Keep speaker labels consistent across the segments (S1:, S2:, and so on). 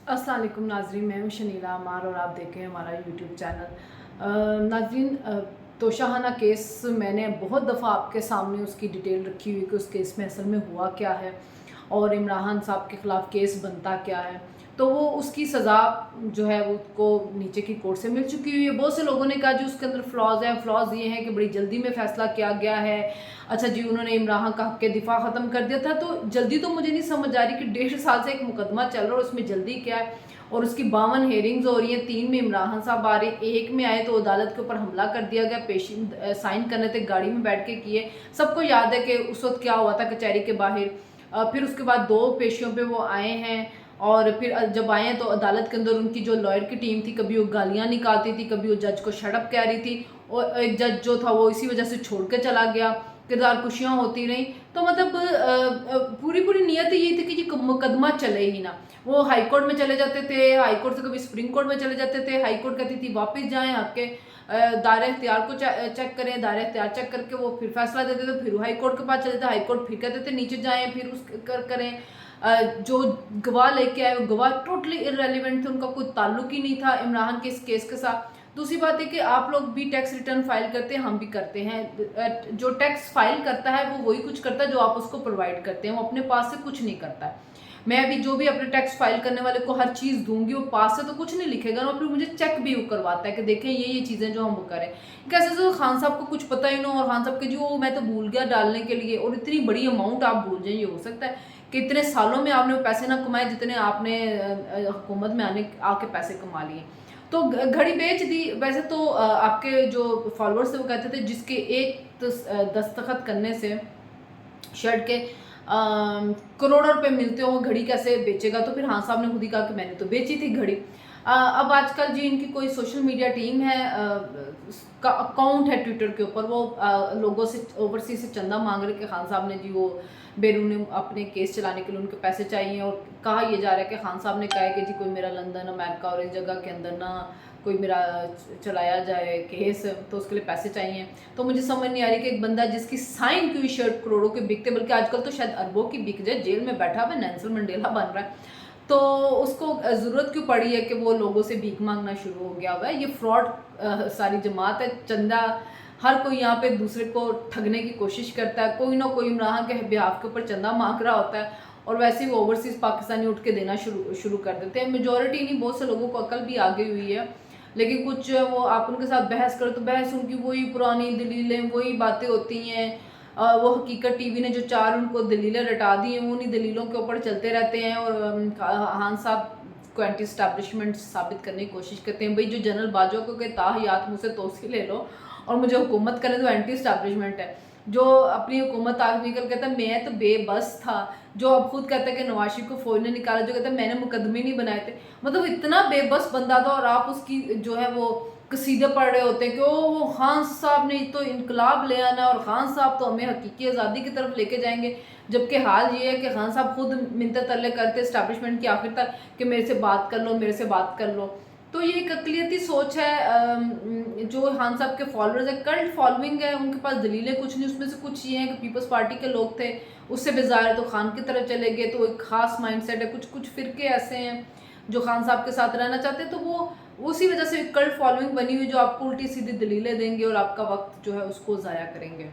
S1: अस्सलाम वालेकुम नाज़रीन, मैं हूँ शनीला अमार और आप देख रहे हैं हमारा यूट्यूब चैनल। नाज़रीन, तोशाखाना केस मैंने बहुत दफ़ा आपके सामने उसकी डिटेल रखी हुई कि उस केस में असल में हुआ क्या है और इमरान साहब के ख़िलाफ़ केस बनता क्या है। तो वो उसकी सज़ा जो है वो उसको नीचे की कोर्ट से मिल चुकी हुई है। बहुत से लोगों ने कहा जी उसके अंदर फ़्लॉज़ हैं। फ़्लॉज़ ये हैं कि बड़ी जल्दी में फ़ैसला किया गया है। अच्छा जी, उन्होंने इमरान का हक़ के दिफ़ा ख़त्म कर दिया था। तो जल्दी तो मुझे नहीं समझ आ रही कि 1.5 साल से एक मुकदमा चल रहा है और उसमें जल्दी क्या है। और उसकी 52 हेयरिंग्स हो रही हैं, 3 में इमरान साहब आ रहे हैं, 1 में आए तो अदालत के ऊपर हमला कर दिया गया, साइन करने थे गाड़ी में बैठ के किए। सबको याद है कि उस वक्त क्या हुआ था कचहरी के बाहर। फिर उसके बाद 2 पेशियों पे वो आए हैं और फिर जब आए हैं तो अदालत के अंदर उनकी जो लॉयर की टीम थी, कभी वो गालियाँ निकालती थी, कभी वो जज को शट अप कह रही थी और एक जज जो था वो इसी वजह से छोड़ के चला गया। किरदार कुशियाँ होती रहीं। तो मतलब पूरी पूरी नीयत यही थी कि ये मुकदमा चले ही ना। वो हाई कोर्ट में चले जाते थे, हाई कोर्ट से कभी सुप्रीम कोर्ट में चले जाते थे। हाई कोर्ट कहती थी वापस जाएं, आपके दायरे इख्तियार को चेक करें, दायरे इख्तियार चेक करके वो फिर फैसला देते थे। फिर हाई कोर्ट के पास चले थे, हाई कोर्ट फिर कहते थे नीचे जाएं, फिर उस करें। जो गवाह लेके आए वो गवाह टोटली इररेलेवेंट थे, उनका कोई ताल्लुक ही नहीं था इमरान के इस केस के साथ। दूसरी बात है कि आप लोग भी टैक्स रिटर्न फाइल करते हैं, हम भी करते हैं। जो टैक्स फाइल करता है वो वही कुछ करता है जो आप उसको प्रोवाइड करते हैं, वो अपने पास से कुछ नहीं करता है। मैं अभी जो भी अपने टैक्स फाइल करने वाले को हर चीज़ दूंगी, वो पास से तो कुछ नहीं लिखेगा ना, फिर मुझे चेक भी वो करवाता है कि देखें ये चीज़ें जो हम वो करें। कैसे तो खान साहब को कुछ पता ही ना, और खान साहब के जी वो मैं तो भूल गया डालने के लिए, और इतनी बड़ी अमाउंट आप भूल जाए, ये हो सकता है कि इतने सालों में आपने पैसे ना कमाए जितने आपने हुकूमत में आके पैसे कमा लिए। तो घड़ी बेच दी। वैसे तो आपके जो फॉलोअर्स थे वो कहते थे जिसके एक दस्तखत करने से शर्ट के करोड़ों रुपए मिलते हो, वो घड़ी कैसे बेचेगा। तो फिर हाँ साहब ने खुद ही कहा कि मैंने तो बेची थी घड़ी। अब आजकल जी इनकी कोई सोशल मीडिया टीम है, का अकाउंट है ट्विटर के ऊपर, वो लोगों से ओवरसीज से चंदा मांग रहे कि खान साहब ने जी वो बैरून अपने केस चलाने के लिए उनके पैसे चाहिए। और कहा यह जा रहा है कि खान साहब ने कहा है कि जी कोई मेरा लंदन अमेरिका और इस जगह के अंदर ना कोई मेरा चलाया जाए केस, तो उसके लिए पैसे चाहिए। तो मुझे समझ नहीं आ रही कि एक बंदा जिसकी साइन की हुई शर्ट करोड़ों के बिकते, बल्कि आजकल तो शायद अरबों की बिक जाए, जेल में बैठा हुआ नेल्सन मंडेला बन रहा है, तो उसको ज़रूरत क्यों पड़ी है कि वो लोगों से भीख मांगना शुरू हो गया हुआ है। ये फ्रॉड सारी जमात है। चंदा हर कोई यहाँ पे दूसरे को ठगने की कोशिश करता है, कोई ना कोई इमरान के बिहाफ के ऊपर चंदा मांग रहा होता है और वैसे ही वो ओवरसीज़ पाकिस्तानी उठ के देना शुरू कर देते हैं। मेजॉरिटी नहीं, बहुत से लोगों को अकल भी आ गई हुई है, लेकिन कुछ वो आप उनके साथ बहस करो तो बहस उनकी वही पुरानी दलीलें, वही बातें होती हैं। वो हकीकत टीवी ने जो 4 उनको दलीलें रटा दी हैं, वो उन्हीं दलीलों के ऊपर चलते रहते हैं और खान साहब को एंटी स्टैब्लिशमेंट साबित करने की कोशिश करते हैं। भाई जो जनरल बाजवा को के ताहियात मुझसे तोसी ले लो और मुझे हुकूमत करें तो एंटी स्टैब्लिशमेंट है। जो अपनी हुकूमत आग निकल कहता है मैं तो बेबस था, जो अब खुद कहता है कि नवाज शरीफ को फौज ने निकाला, जो कहता है मैंने मुकदमे नहीं बनाए थे। मतलब इतना बेबस बंदा था, और आप उसकी जो है वो कसीदे पढ़ रहे होते हैं कि ओ वो खान साहब ने तो इनकलाब ले आना और खान साहब तो हमें हकीकी आज़ादी की तरफ लेके जाएंगे। जबकि हाल ये है कि खान साहब खुद मिन्नत तरले करते इस्टेब्लिशमेंट की आखिर तक कि मेरे से बात कर लो, मेरे से बात कर लो। तो ये एक अकलियती सोच है। जो खान साहब के फॉलोअर्स है, कल्ट फॉलोइंग है, उनके पास दलीलें कुछ नहीं, उसमें से कुछ ये हैं कि पीपल्स पार्टी के लोग थे, उससे बेजार है तो खान की तरफ चले गए, तो एक खास माइंडसेट है। कुछ कुछ फिरके ऐसे हैं जो खान साहब के साथ रहना चाहते हैं, तो वो उसी वजह से कल्ट फॉलोइंग बनी हुई, जो आपको उल्टी सीधी दलीलें देंगे और आपका वक्त जो है उसको ज़ाया करेंगे।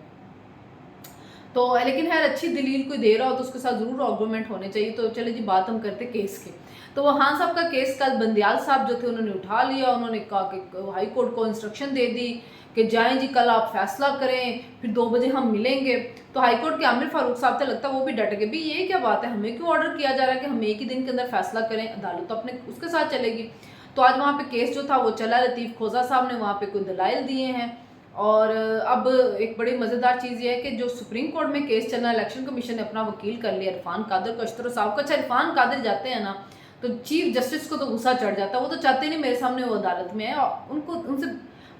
S1: तो लेकिन खैर अच्छी दलील कोई दे रहा हो तो उसके साथ ज़रूर आर्गूमेंट होने चाहिए। तो चले जी बात हम करते केस की। तो वो खान साहब का केस कल बंदियाल साहब जो थे उन्होंने उठा लिया। उन्होंने कहा कि हाई कोर्ट को इंस्ट्रक्शन दे दी कि जाएं जी कल आप फैसला करें, फिर 2 बजे हम मिलेंगे। तो हाई कोर्ट के आमिर फारूक साहब थे, लगता है वो भी डट गए, भाई ये क्या बात है, हमें क्यों ऑर्डर किया जा रहा है कि हम एक ही दिन के अंदर फैसला करें, अदालत तो अपने उसके साथ चलेगी। तो आज वहाँ पे केस जो था वो चला। लतीफ़ खोजा साहब ने वहाँ पे कुछ दलाइल दिए हैं। और अब एक बड़ी मज़ेदार चीज़ ये है कि जो सुप्रीम कोर्ट में केस चलना, इलेक्शन कमीशन ने अपना वकील कर लिया इरफान कादिर को, अशतर साहब को। अच्छा, इरफान कादिर जाते हैं ना तो चीफ जस्टिस को तो गुस्सा चढ़ जाता है, वो तो चाहते नहीं मेरे सामने वो अदालत में है, और उनको उनसे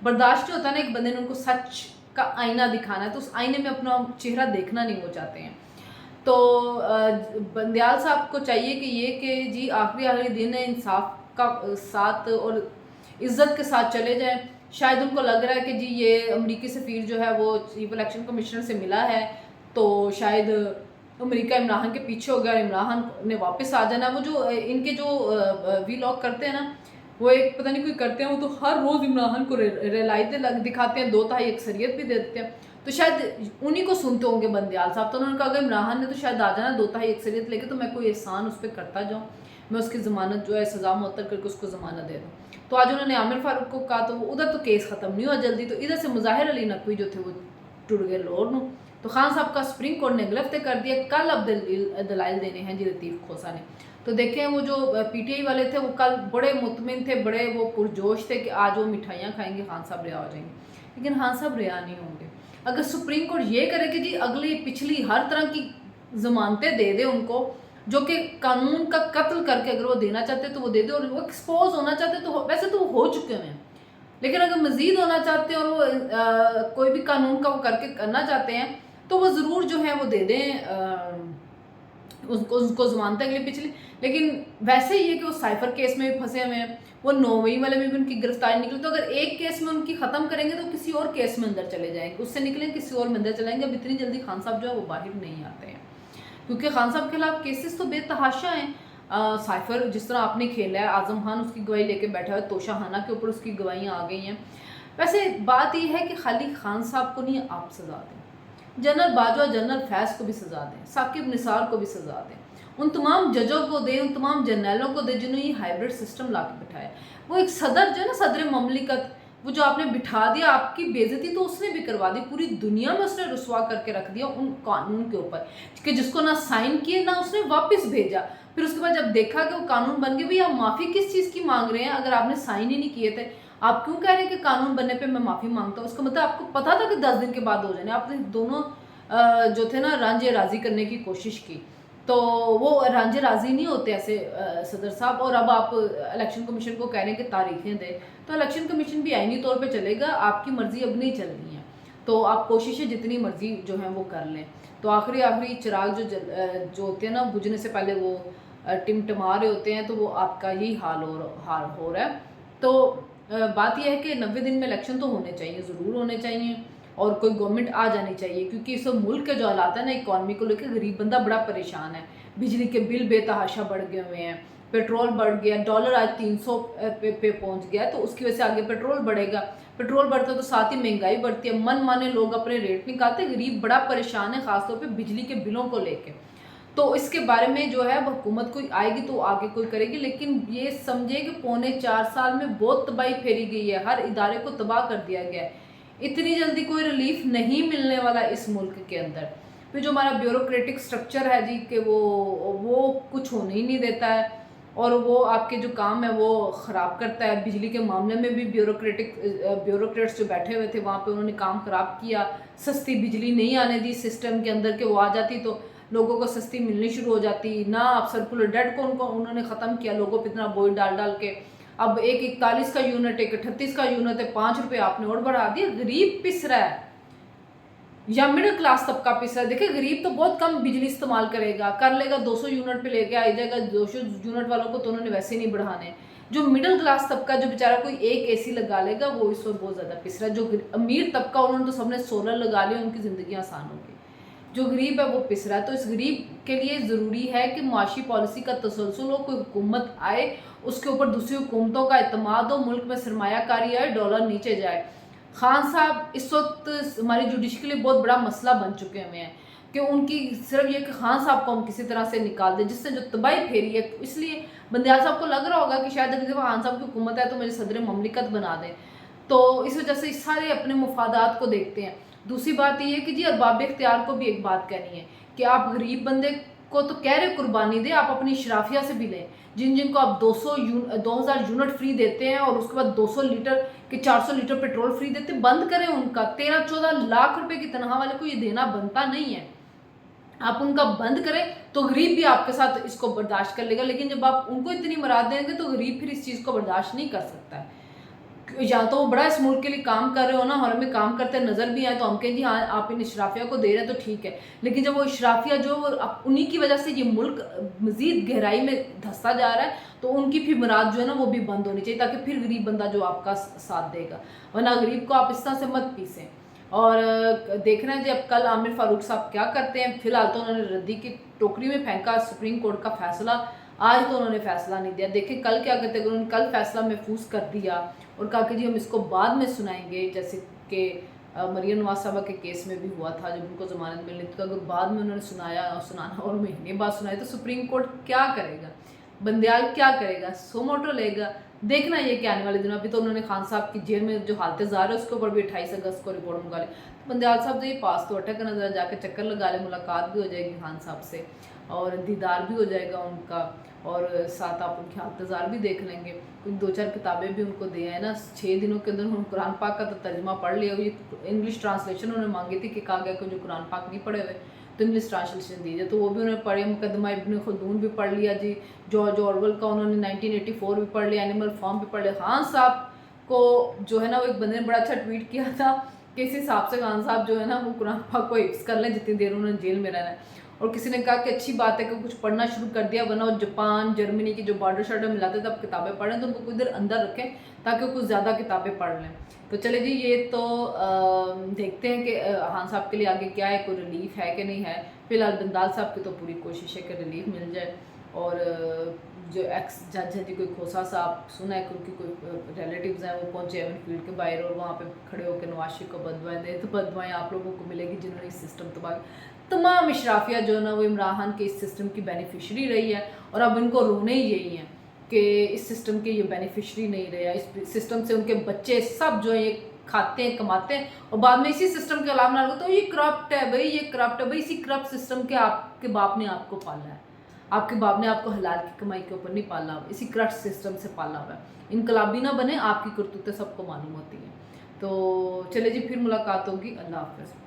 S1: बर्दाश्त नहीं होता ना, एक बंदे ने उनको सच का आईना दिखाना है तो उस आईने में अपना चेहरा देखना नहीं वो चाहते हैं। तो बंदयाल साहब को चाहिए कि ये कि जी आखिरी दिन है, इंसाफ का साथ और इज्जत के साथ चले जाएं। शायद उनको लग रहा है कि जी ये अमरीकी सफ़ीर जो है वो चीफ इलेक्शन कमिश्नर से मिला है, तो शायद अमेरिका इमरान के पीछे हो गया और इमरान ने वापस आ जाना। वो जो इनके जो वीलॉग करते हैं ना, वो एक पता नहीं कोई करते हैं, वो तो हर रोज़ इमरान को रियलाइज़ दिखाते हैं, 2 अक्सरियत भी दे देते हैं। तो शायद उन्हीं को सुनते होंगे बंदयाल साहब। तो उन्होंने कहा अगर इमरान ने तो शायद आ जाना 2 अक्सरियत लेके, तो मैं कोई एहसान उस पर करता जाऊँ, मैं उसकी ज़मानत जो है सज़ा मुअत्तल करके उसको ज़मानत दे दूँ। तो आज उन्होंने आमिर फारूक को कहा, तो उधर तो केस ख़त्म नहीं हुआ जल्दी, तो इधर से मुज़ाहिर अली नकवी जो थे वो टुट गए लोर नू। तो खान साहब का सुप्रीम कोर्ट ने गिरफ्त कर दिया। कल अब दलाइल देने हैं जी लतीफ़ खोसा ने। तो देखें वो जो पीटीआई वाले थे वो कल बड़े मुतमिन थे, बड़े वो पुरजोश थे कि आज वो मिठाइयाँ खाएंगे, खान साहब रिहा हो जाएंगे। लेकिन खान साहब रिहा नहीं होंगे। अगर सुप्रीम कोर्ट ये करे कि जी अगली पिछली हर तरह की ज़मानतें दे दे उनको, जो कि कानून का कत्ल करके अगर वो देना चाहते तो वो दे दे, और वो एक्सपोज होना चाहते तो वैसे तो वो हो चुके हैं, लेकिन अगर मज़ीद होना चाहते हैं और वो कोई भी कानून का वो करके करना चाहते हैं तो वो ज़रूर जो है वो दे दें उसको ज़मानत के लिए पिछली। लेकिन वैसे ही है कि वो साइफर केस में भी फंसे हुए हैं, वो 9 वाले में भी उनकी गिरफ्तारी निकली। तो अगर एक केस में उनकी ख़त्म करेंगे तो किसी और केस में अंदर चले जाएंगे, उससे निकलेंगे किसी और में अंदर चलेंगे। अब इतनी जल्दी खान साहब जो है वो बाहर नहीं आते हैं, क्योंकि खान साहब के खिलाफ केसेस तो बेतहाशा हैं। साइफर जिस तरह आपने खेला है, आजम खान उसकी गवाही लेके बैठा है, तोशाहाना के ऊपर उसकी गवाहियाँ आ गई हैं। वैसे बात यह है कि खाली खान साहब को नहीं, आप सज़ा दें, जनरल बाजवा जनरल फैज़ को भी सज़ा दें, साकिब निसार को भी सज़ा दें, उन तमाम जजों को दें, उन तमाम जर्नलों को दें जिन्होंने ये हाइब्रिड सिस्टम ला के बिठाया। वो एक सदर जो है ना, सदर ममलिकत, वो जो आपने बिठा दिया, आपकी बेइज्जती तो उसने भी करवा दी, पूरी दुनिया में उसने रुसवा करके रख दिया उन कानून के ऊपर कि जिसको ना साइन किए ना उसने वापस भेजा। फिर उसके बाद जब देखा कि वो कानून बन गए, भाई आप माफ़ी किस चीज़ की मांग रहे हैं? अगर आपने साइन ही नहीं किए थे, आप क्यों कह रहे हैं कि कानून बनने पे मैं माफ़ी मांगता हूँ? उसका मतलब आपको पता था कि 10 दिन के बाद हो जाने। आपने दोनों जो थे ना रांझे राज़ी करने की कोशिश की, तो वो रांझे राज़ी नहीं होते ऐसे सदर साहब। और अब आप इलेक्शन कमीशन को कह रहे हैं कि तारीखें दें, तो इलेक्शन कमीशन भी आईनी तौर पे चलेगा, आपकी मर्ज़ी अब नहीं चलनी है, तो आप कोशिशें जितनी मर्ज़ी जो हैं वो कर लें। तो आखिरी चिराग जो होते हैं ना, बुझने से पहले वो टिमटिमा रहे होते हैं, तो वो आपका यही हाल हो रहा है। तो बात यह है कि 90 दिन में इलेक्शन तो होने चाहिए, ज़रूर होने चाहिए, और कोई गवर्नमेंट आ जानी चाहिए, क्योंकि इस मुल्क के जो हालात है ना, इकॉनमी को लेकर गरीब बंदा बड़ा परेशान है। बिजली के बिल बेतहाशा बढ़ गए हुए हैं, पेट्रोल बढ़ गया, डॉलर आज 300 पे पहुंच गया है, तो उसकी वजह से आगे पेट्रोल बढ़ेगा। पेट्रोल बढ़ता है तो साथ ही महंगाई बढ़ती है, मन माने लोग अपने रेट निकालते, गरीब बड़ा परेशान है, खासतौर पर बिजली के बिलों को लेकर। तो इसके बारे में जो है हुकूमत कोई आएगी तो आगे कोई करेगी, लेकिन ये समझे कि पौने 4 साल में बहुत तबाही फेरी गई है, हर इदारे को तबाह कर दिया गया है। इतनी जल्दी कोई रिलीफ नहीं मिलने वाला इस मुल्क के अंदर। फिर जो हमारा ब्यूरोक्रेटिक स्ट्रक्चर है जी, कि वो कुछ होने ही नहीं देता है, और वो आपके जो काम है वो ख़राब करता है। बिजली के मामले में भी ब्यूरोक्रेट्स जो बैठे हुए थे वहाँ पे उन्होंने काम ख़राब किया, सस्ती बिजली नहीं आने दी सिस्टम के अंदर, के वो आ जाती तो लोगों को सस्ती मिलनी शुरू हो जाती ना। अब सर्कुलर डेट को उन्होंने ख़त्म किया, लोगों पर इतना बोझ डाल डाल के। अब एक 41 का यूनिट, एक 38 का यूनिट है, 5 रुपये आपने और बढ़ा दिया। गरीब पिस रहा है या मिडिल क्लास तबका पिस रहा है। देखिए गरीब तो बहुत कम बिजली इस्तेमाल करेगा, कर लेगा, 200 यूनिट पे लेके आ जाएगा। 200 यूनिट वालों को तो उन्होंने वैसे नहीं बढ़ाने। जो मिडिल क्लास तबका, जो बेचारा कोई एक एसी लगा लेगा, वो इस वक्त बहुत ज़्यादा पिस रहा है। जो अमीर तबका, उन्होंने तो सबने सोलर लगा लिया, उनकी ज़िंदगी आसान होगी। जो गरीब है वो पिस रहा है। तो इस गरीब के लिए ज़रूरी है कि माशी पॉलिसी का तसलसल हो, कोई हुकूमत आए, उसके ऊपर दूसरी हुकूमतों का एतमाद हो, मुल्क में सरमायाकारी आए, डॉलर नीचे जाए। खान साहब इस वक्त हमारी जुडिशरी के लिए बहुत बड़ा मसला बन चुके हुए हैं, कि उनकी सिर्फ ये कि खान साहब को हम किसी तरह से निकाल दें, जिससे जो तबाही फेरी है। इसलिए बंदयाल साहब को लग रहा होगा कि शायद अगर खान साहब की हुकूमत है तो मेरे सदर ममलिकत बना दें, तो इस वजह से सारे अपने मुफादात को देखते हैं। दूसरी बात ये है कि जी अरबाब इख्तियार को भी एक बात कहनी है कि आप गरीब बंदे को तो कह रहे कुर्बानी दे, आप अपनी शराफिया से भी लें। जिनको आप 2000 यूनिट फ्री देते हैं और उसके बाद 200 लीटर के 400 लीटर पेट्रोल फ्री देते हैं, बंद करें उनका। 13-14 लाख रुपए की तनख्वाह वाले को ये देना बनता नहीं है, आप उनका बंद करें तो गरीब भी आपके साथ इसको बर्दाश्त कर लेगा। लेकिन जब आप उनको इतनी मुराद देंगे तो गरीब फिर इस चीज़ को बर्दाश्त नहीं कर सकता है। या तो वो बड़ा इस मुल्क के लिए काम कर रहे हो ना, और हमें काम करते नज़र भी आए तो हम कहें जी हाँ आप इन इशराफिया को दे रहे हैं तो ठीक है। लेकिन जब वो इशराफिया जो उन्हीं की वजह से ये मुल्क मज़ीद गहराई में धंसता जा रहा है, तो उनकी फिर मुराद जो है ना वो भी बंद होनी चाहिए, ताकि फिर गरीब बंदा जो आपका साथ देगा। वरना गरीब को आप इस तरह से मत पीसें। और देखना है जी अब कल आमिर फारूक साहब क्या करते हैं। फिलहाल तो उन्होंने रद्दी की टोकरी में फेंका सुप्रीम कोर्ट का फैसला, आज तो उन्होंने फैसला नहीं दिया। देखिए कल क्या करते हैं, उन्होंने कल फैसला महफूज कर दिया और कहा कि जी हम इसको बाद में सुनाएंगे, जैसे कि मरियम नवाज साहबा के केस में भी हुआ था जब उनको जमानत मिलनी थी। तो अगर बाद में उन्होंने सुनाया और सुनाना और महीने बाद सुनाया तो सुप्रीम कोर्ट क्या करेगा, बंदयाल क्या करेगा, सो मोटो लेगा। देखना ये कि आने वाले दिनों, अभी तो उन्होंने खान साहब की जेल में जो हालत जार है उसके ऊपर भी 28 अगस्त को रिपोर्ट मंगा ली। तो बंदयाल साहब जो ये पास तो अटक नजर जाकर चक्कर लगा ले, मुलाकात भी हो जाएगी खान साहब से और दीदार भी हो जाएगा उनका, और साथ आप उनकी हालत जार भी देख लेंगे। कुछ 2-4 किताबें भी उनको दी हैं ना, 6 दिनों के अंदर उन्होंने कुरान पाक का तो तर्जमा पढ़ लिया। ये इंग्लिश ट्रांसलेशन उन्होंने मांगी थी कि कहा गया कि जो कुरान पाक नहीं पढ़े हुए तो इंग्लिश ट्रांसलेशन दीजिए, तो वो भी उन्होंने पढ़े। मुकदमा इब्न खुल्दून भी पढ़ लिया जी, जॉर्ज ऑरवेल का उन्होंने 1984 भी पढ़ लिया, एनिमल फार्म भी पढ़ लिया। खान साहब को जो है ना, वो एक बंदे ने बड़ा अच्छा ट्वीट किया था कि इस हिसाब से खान साहब जो है ना वो कुरान पाक को हिफ्ज़ कर लें जितनी देर उन्होंने जेल में रहना है। और किसी ने कहा कि अच्छी बात है कि कुछ पढ़ना शुरू कर दिया, वरना वो जापान जर्मनी की जो बॉर्डर शॉर्डर मिलाते थे अब किताबें पढ़ें तो उनको कुछ देर अंदर रखें ताकि वो कुछ ज़्यादा किताबें पढ़ लें। तो चले जी ये तो देखते हैं कि खान साहब के लिए आगे क्या है, कोई रिलीफ है कि नहीं है। फिलहाल बंदाल साहब की तो पूरी कोशिश है कि रिलीफ मिल जाए। और जो एक्स जज है जी कोई खोसा साहब, सुना है कि उनकी कोई रिलेटिव्स हैं वो पहुंचे एवन फील्ड के बाहर और वहाँ पे खड़े होकर नवाज शरीफ को बदवाएं दें। तो बदवाएं आप लोगों को मिलेगी जिन्होंने इस सिस्टम तमाम इशराफिया जो है ना वो इमरान खान के इस सिस्टम की बेनिफिशरी रही है और अब इनको रोने ही यही है कि इस सिस्टम के ये बेनिफिशरी नहीं रहे। इस सिस्टम से उनके बच्चे सब जो है ये खाते हैं कमाते हैं और बाद में इसी सिस्टम के अलावा ना तो ये करप्ट है भाई, ये करप्ट है भाई। इसी करप्ट सिस्टम के आपके बाप ने आपको पाला है, आपके बाप ने आपको हलाल की कमाई के ऊपर नहीं पाला हुआ, इसी करप्ट सिस्टम से पाला हुआ है। इनकलाबी ना बने, आपकी करतूतें सबको मालूम होती हैं। तो चले जी फिर मुलाकात होगी, अल्लाह हाफ़िज़।